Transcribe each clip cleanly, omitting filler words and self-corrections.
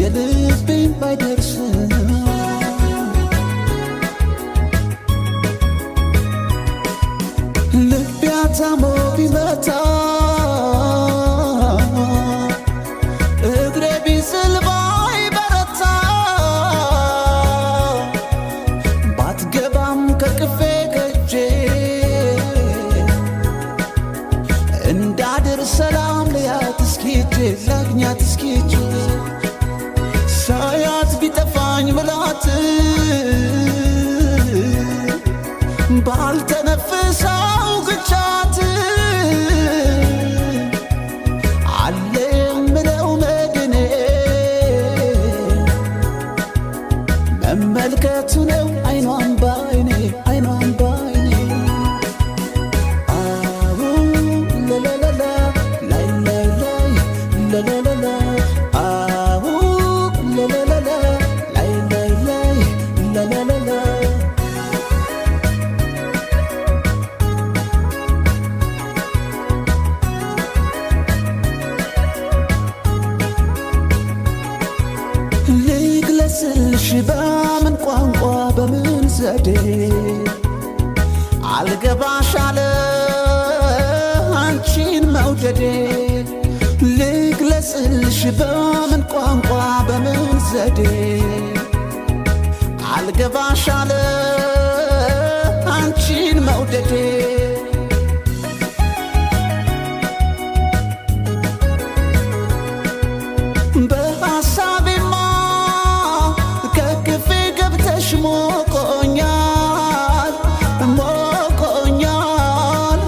የልቤን ባይደርስም ልቤ አታሞ ቢመታ እግሬ ቢዝል ባይበረታ ባትገባም ከቅፌ ከእጄ እንዳድር ሰላም ልያት እስኪጄ ላግኛት እስኪጄ ሳያት ቢጠፋኝ ምላት ባልተነፍሰው ግቻት አለ የምለው መድኔ መመልከቱ ነው አይኗን ባይኔ አይኗን ባይኔ አው ለለለላ ላይ ላይ ላይ ለለለላ አው ለለለላ ላይ ላይ ላይ ለለለላ ልግለጽልሽ በምን ቋንቋ በምን ዘዴ አልገባሽ አለ አንቺን መውደዴ ልግለጽልሽ በምን ቋንቋ በምን ዘዴ አልገባሽ አለ አንቺን መውደዴ በሐሳቤማ ከክፌ ገብተሽ ሞቆኛል ሞቆኛል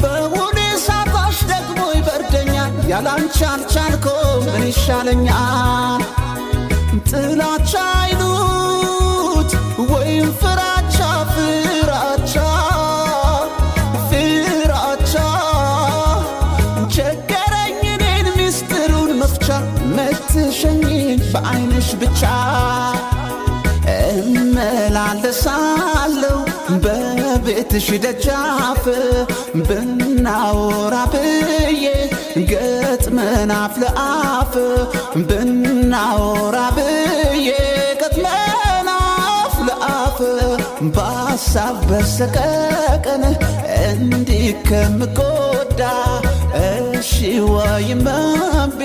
በውኔ ሳታሽ ደግሞ ይበርደኛል ያላንቺ አልቻልኩም ምን ይሻለኛል ጥላቻ አይሉት ወይም ፍራቻ ፍራቻ ፍራቻ ቸገረኝ እኔን ሚስጥሩን መፍቻ መትሸኝን በዐይንሽ ብቻ እመላለሳለሁ በቤትሽ ደጃፍ ብናወራ ብዬ ገጥመን አፍ ለአፍ ብናወራ ብዬ ገጥመን አፍ ለአፍ በሐሳብ በሰቀቀን እንዲህ ከምጎዳ እሺ ወይም እምቢ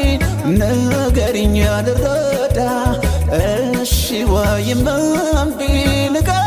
ንገሪኝ ልረዳ እሺ ወይም እምቢ ንገሪኝ